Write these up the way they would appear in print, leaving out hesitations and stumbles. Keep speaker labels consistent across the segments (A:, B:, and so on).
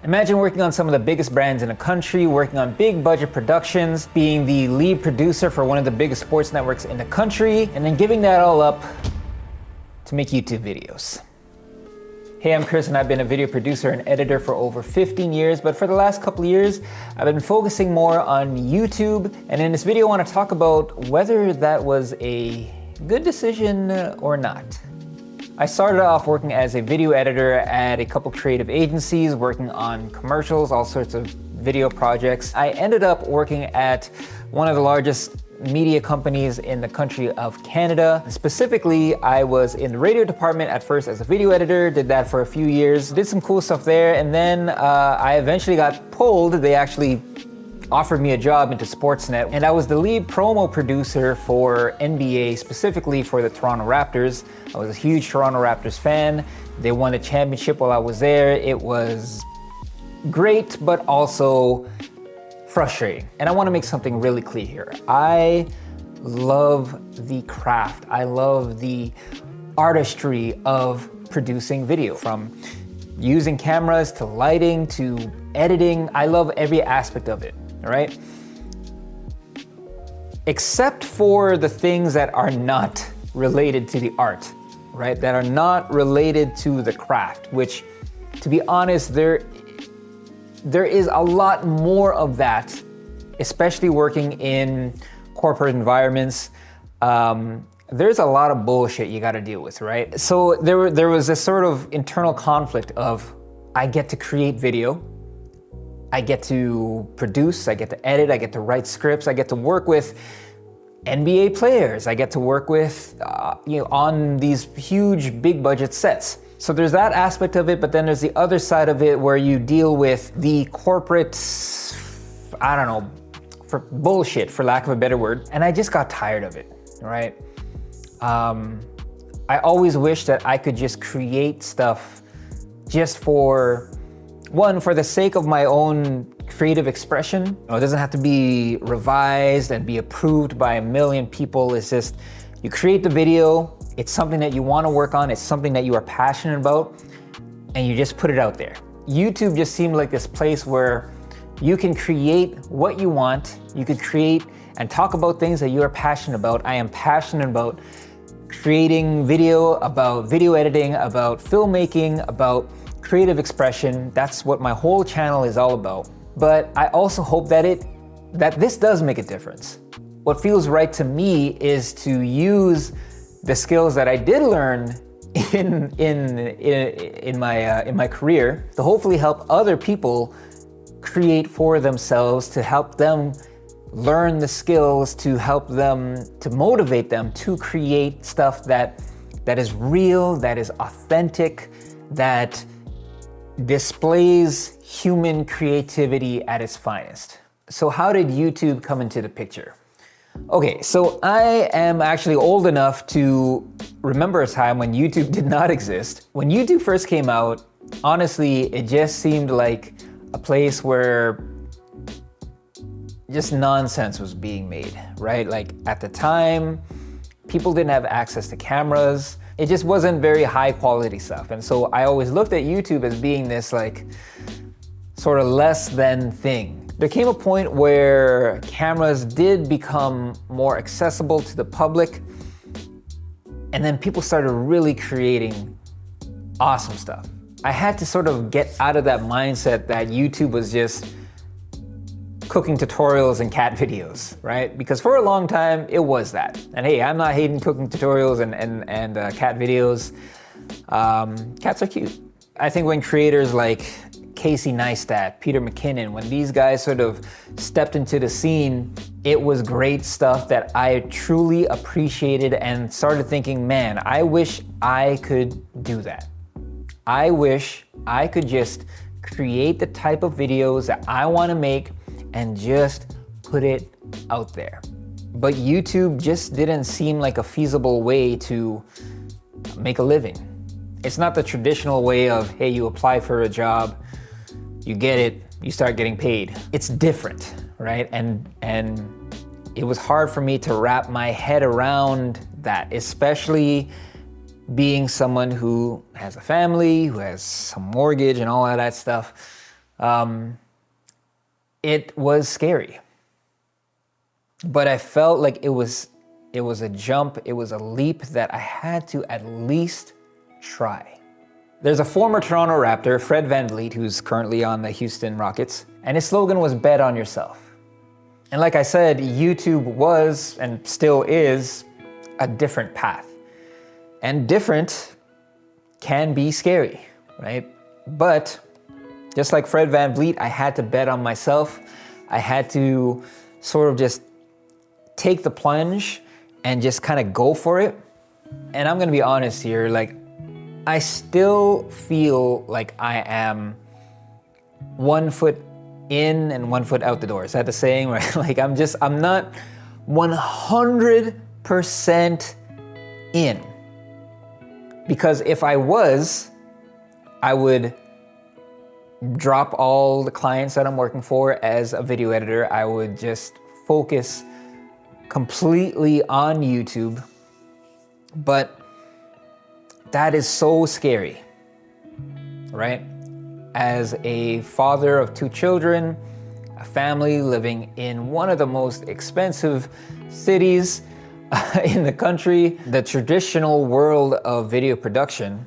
A: Imagine working on some of the biggest brands in the country, working on big budget productions, being the lead producer for one of the biggest sports networks in the country, and then giving that all up to make YouTube videos. Hey, I'm Chris and I've been a video producer and editor for over 15 years, but for the last couple of years, I've been focusing more on YouTube. And in this video, I want to talk about whether that was a good decision or not. I started off working as a video editor at a couple creative agencies, working on commercials, all sorts of video projects. I ended up working at one of the largest media companies in the country of Canada. Specifically, I was in the radio department at first as a video editor, did that for a few years, did some cool stuff there, and then I eventually got pulled. They actually offered me a job into Sportsnet, and I was the lead promo producer for NBA, specifically for the Toronto Raptors. I was a huge Toronto Raptors fan. They won a championship while I was there. It was great, but also frustrating. And I want to make something really clear here. I love the craft. I love the artistry of producing video, from using cameras to lighting to editing. I love every aspect of it, all right? Except for the things that are not related to the art, right? That are not related to the craft, which, to be honest, there is a lot more of that, especially working in corporate environments. There's a lot of bullshit you gotta deal with, right? So there was this sort of internal conflict of, I get to create video, I get to produce, I get to edit, I get to write scripts, I get to work with NBA players, I get to work with, on these huge, big budget sets. So there's that aspect of it, but then there's the other side of it where you deal with the corporate, I don't know, for bullshit, for lack of a better word. And I just got tired of it, right? I always wish that I could just create stuff just for the sake of my own creative expression. It doesn't have to be revised and be approved by a million people. It's just, you create the video, it's something that you want to work on, it's something that you are passionate about, and you just put it out there. YouTube just seemed like this place where you can create what you want, you could create and talk about things that you are passionate about. I am passionate about creating video, about video editing, about filmmaking, about creative expression. That's what my whole channel is all about. But I also hope that this does make a difference. What feels right to me is to use the skills that I did learn in my career to hopefully help other people create for themselves, to help them learn the skills, to help them, to motivate them to create stuff that is real, that is authentic, that displays human creativity at its finest. So how did YouTube come into the picture? Okay, so I am actually old enough to remember a time when YouTube did not exist. When YouTube first came out, honestly, it just seemed like a place where just nonsense was being made, right? Like at the time, people didn't have access to cameras. It just wasn't very high quality stuff. And so I always looked at YouTube as being this like sort of less than thing. There came a point where cameras did become more accessible to the public, and then people started really creating awesome stuff. I had to sort of get out of that mindset that YouTube was just cooking tutorials and cat videos, right? Because for a long time, it was that. And hey, I'm not hating cooking tutorials and cat videos. Cats are cute. I think when creators like Casey Neistat, Peter McKinnon, when these guys sort of stepped into the scene, it was great stuff that I truly appreciated and started thinking, man, I wish I could do that. I wish I could just create the type of videos that I want to make and just put it out there. But YouTube just didn't seem like a feasible way to make a living. It's not the traditional way of, hey, you apply for a job, you get it, you start getting paid. It's different, right? And it was hard for me to wrap my head around that, especially being someone who has a family, who has some mortgage and all of that stuff. It was scary. But I felt like it was a jump, it was a leap that I had to at least try. There's a former Toronto Raptor, Fred VanVleet, who's currently on the Houston Rockets, and his slogan was "Bet on yourself." And like I said, YouTube was, and still is, a different path. And different can be scary, right? But just like Fred VanVleet, I had to bet on myself. I had to sort of just take the plunge and just kind of go for it. And I'm gonna be honest here, like, I still feel like I am 1 foot in and 1 foot out the door. Is that the saying, right? Like, I'm not 100% in. Because if I was, I would drop all the clients that I'm working for as a video editor. I would just focus completely on YouTube. But that is so scary, right? As a father of 2 children, a family living in one of the most expensive cities in the country, the traditional world of video production,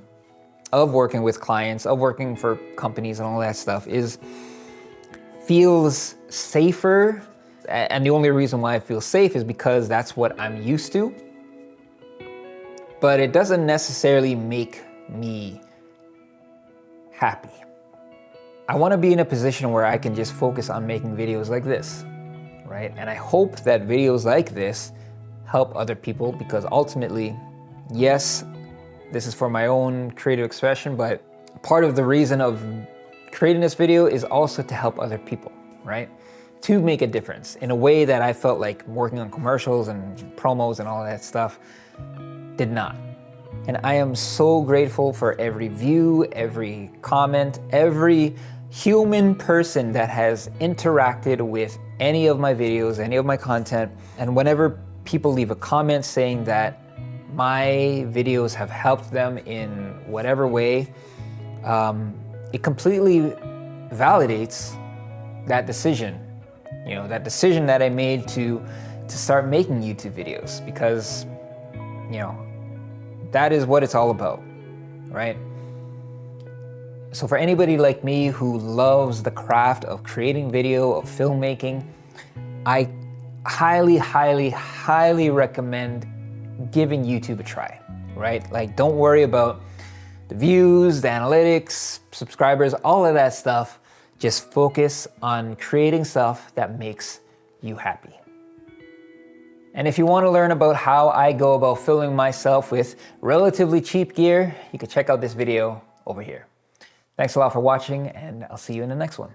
A: of working with clients, of working for companies and all that stuff feels safer. And the only reason why I feel safe is because that's what I'm used to. But it doesn't necessarily make me happy. I want to be in a position where I can just focus on making videos like this, right? And I hope that videos like this help other people, because ultimately, yes, this is for my own creative expression, but part of the reason of creating this video is also to help other people, right? To make a difference in a way that I felt like working on commercials and promos and all that stuff did not. And I am so grateful for every view, every comment, every human person that has interacted with any of my videos, any of my content. And whenever people leave a comment saying that my videos have helped them in whatever way, it completely validates that decision. You know, that decision that I made to start making YouTube videos, because, you know, that is what it's all about, right? So for anybody like me who loves the craft of creating video, of filmmaking, I highly, highly, highly recommend giving YouTube a try, right? Like, don't worry about the views, the analytics, subscribers, all of that stuff. Just focus on creating stuff that makes you happy. And if you want to learn about how I go about filming myself with relatively cheap gear, you can check out this video over here. Thanks a lot for watching, and I'll see you in the next one.